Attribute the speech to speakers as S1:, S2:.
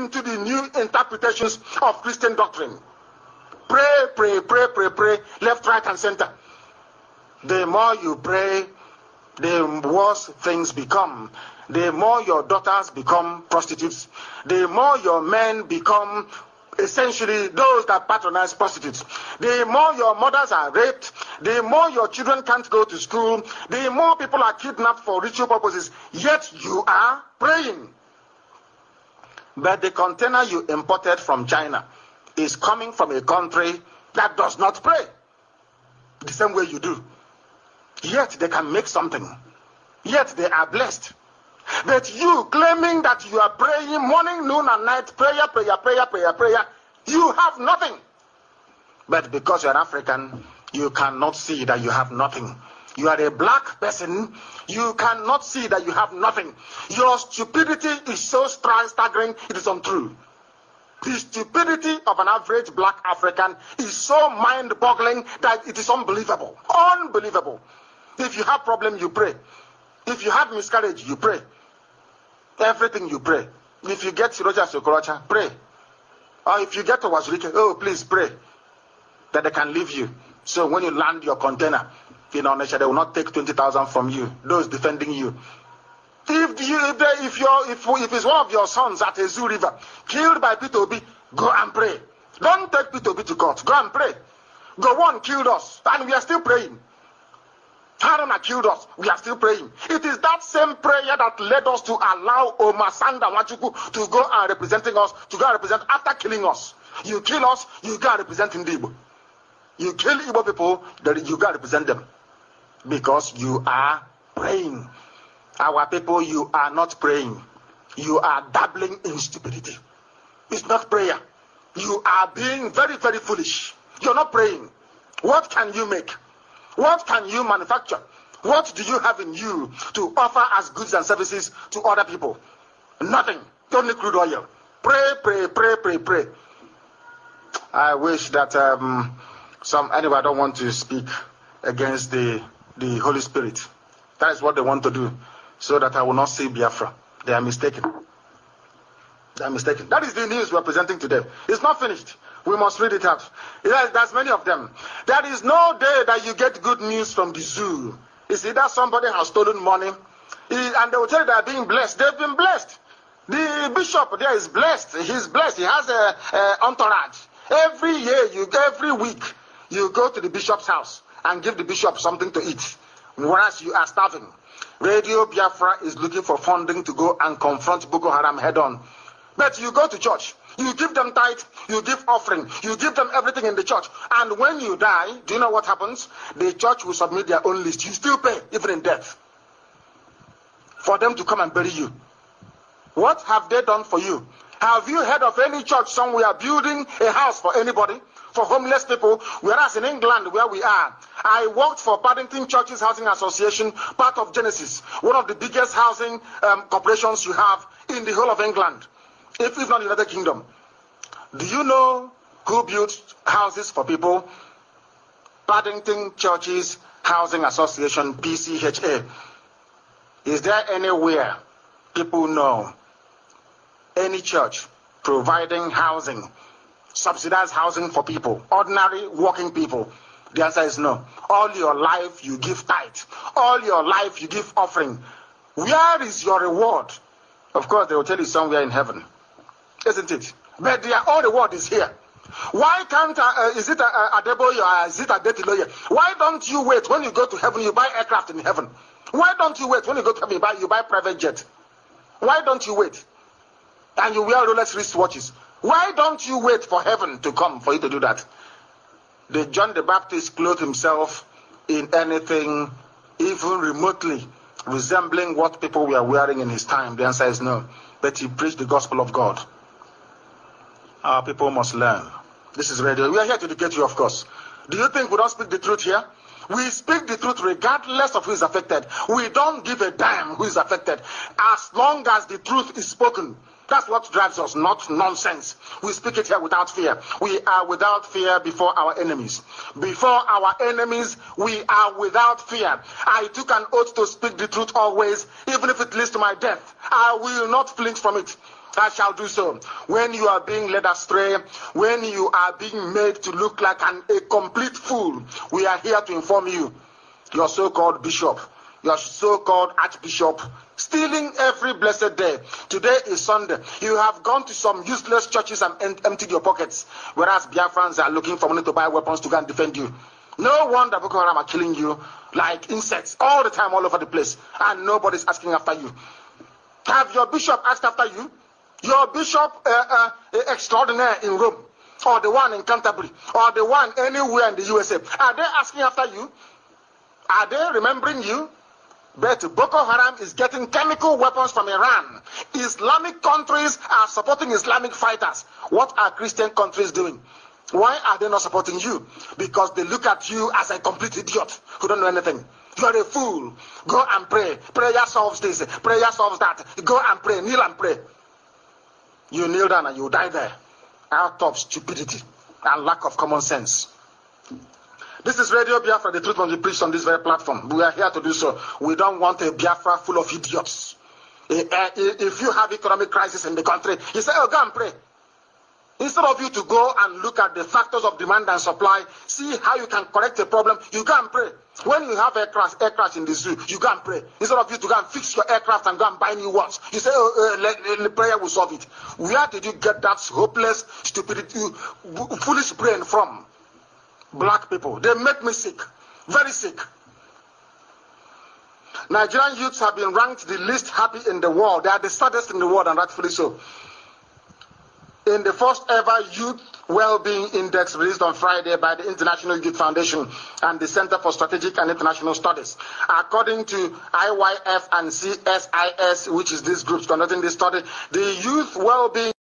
S1: into the new interpretations of Christian doctrine. Pray, pray, pray, pray, pray, left, right, and center. The more you pray, the worse things become. The more your daughters become prostitutes, the more your men become essentially those that patronize prostitutes. The more your mothers are raped, the more your children can't go to school, the more people are kidnapped for ritual purposes, yet you are praying. But the container you imported from China is coming from a country that does not pray the same way you do. Yet they can make something. Yet they are blessed. But you claiming that you are praying morning, noon, and night, prayer, prayer, prayer, prayer, prayer, you have nothing. But because you are African, you cannot see that you have nothing. You are a black person, you cannot see that you have nothing. Your stupidity is so staggering, it is untrue. The stupidity of an average black African is so mind-boggling that it is unbelievable. Unbelievable. If you have problem, you pray. If you have miscarriage, you pray. Everything you pray. If you get Roger Sokorocha, pray. Or if you get to Wazurike, oh, please pray that they can leave you. So when you land your container in Onitsha, they will not take 20,000 from you, those defending you. If it's one of your sons at a Zoo River, killed by P2B, go and pray. Don't take P2B to court. Go and pray. Go on, killed us, and we are still praying. Haruna killed us. We are still praying. It is that same prayer that led us to allow Omasanda Wachuku to go and representing us, to go and represent after killing us. You kill us, you go and represent Igbo. You kill Igbo people, you go and represent them. Because you are praying. Our people, you are not praying. You are dabbling in stupidity. It's not prayer. You are being very, very foolish. You're not praying. What can you make? What can you manufacture? What do you have in you to offer as goods and services to other people? Nothing. Only crude oil. Pray, pray, pray, pray, pray. I wish that anyway, I don't want to speak against the Holy Spirit. That is what they want to do, so that I will not see Biafra. They are mistaken. They are mistaken. That is the news we are presenting today. It's not finished. We must read it out. There's many of them. There is no day that you get good news from the zoo. It's either somebody has stolen money, and they will tell you they are being blessed. They've been blessed. The bishop there is blessed. He's blessed. He has a entourage. Every week, you go to the bishop's house and give the bishop something to eat, whereas you are starving. Radio Biafra is looking for funding to go and confront Boko Haram head on. But you go to church. You give them tithe, you give offering, you give them everything in the church. And when you die, do you know what happens? The church will submit their own list. You still pay, even in death, for them to come and bury you. What have they done for you? Have you heard of any church somewhere building a house for anybody, for homeless people? Whereas in England, where we are, I worked for Paddington Churches Housing Association, part of Genesis, one of the biggest housing corporations you have in the whole of England. If not in the United Kingdom. Do you know who built houses for people? Paddington Churches Housing Association, PCHA. Is there anywhere people know any church providing housing, subsidized housing for people, ordinary working people? The answer is no. All your life you give tithe. All your life you give offering. Where is your reward? Of course, they will tell you somewhere in heaven. Isn't it? But all the world is here. Why can't, is it Adeboye or is it Adetiloye? Why don't you wait when you go to heaven, you buy aircraft in heaven? Why don't you wait when you go to heaven, you buy private jet? Why don't you wait? And you wear Rolex wristwatches. Why don't you wait for heaven to come for you to do that? Did John the Baptist clothe himself in anything even remotely resembling what people were wearing in his time? The answer is no. But he preached the gospel of God. Our people must learn. This is radio. We are here to educate you, of course. Do you think we don't speak the truth here? We speak the truth regardless of who is affected. We don't give a damn who is affected. As long as the truth is spoken, that's what drives us, not nonsense. We speak it here without fear. We are without fear before our enemies. Before our enemies, we are without fear. I took an oath to speak the truth always, even if it leads to my death. I will not flinch from it. I shall do so. When you are being led astray, when you are being made to look like a complete fool, we are here to inform you. Your so-called bishop, your so-called archbishop, stealing every blessed day. Today is Sunday. You have gone to some useless churches and emptied your pockets, whereas Biafrans are looking for money to buy weapons to go and defend you. No wonder Boko Haram are killing you like insects all the time, all over the place, and nobody's asking after you. Have your bishop asked after you? Your bishop extraordinaire in Rome, or the one in Canterbury, or the one anywhere in the USA, are they asking after you? Are they remembering you? But Boko Haram is getting chemical weapons from Iran. Islamic countries are supporting Islamic fighters. What are Christian countries doing? Why are they not supporting you? Because they look at you as a complete idiot who don't know anything. You are a fool. Go and pray. Prayer solves this. Prayer solves that. Go and pray. Kneel and pray. You kneel down and you die there out of stupidity and lack of common sense. This is Radio Biafra. The truth must be preached on this very platform. We are here to do so. We don't want a Biafra full of idiots. If you have economic crisis in the country, you say, oh, go and pray. Instead of you to go and look at the factors of demand and supply, see how you can correct the problem, you go and pray. When you have air crash in the zoo, you go and pray. Instead of you to go and fix your aircraft and go and buy new ones, you say, the prayer will solve it. Where did you get that hopeless, stupidity, foolish brain from? Black people. They make me sick. Very sick. Nigerian youths have been ranked the least happy in the world. They are the saddest in the world, and rightfully so. In the first ever Youth Wellbeing Index released on Friday by the International Youth Foundation and the Center for Strategic and International Studies. According to IYF and CSIS, which is these groups conducting this study, the Youth Wellbeing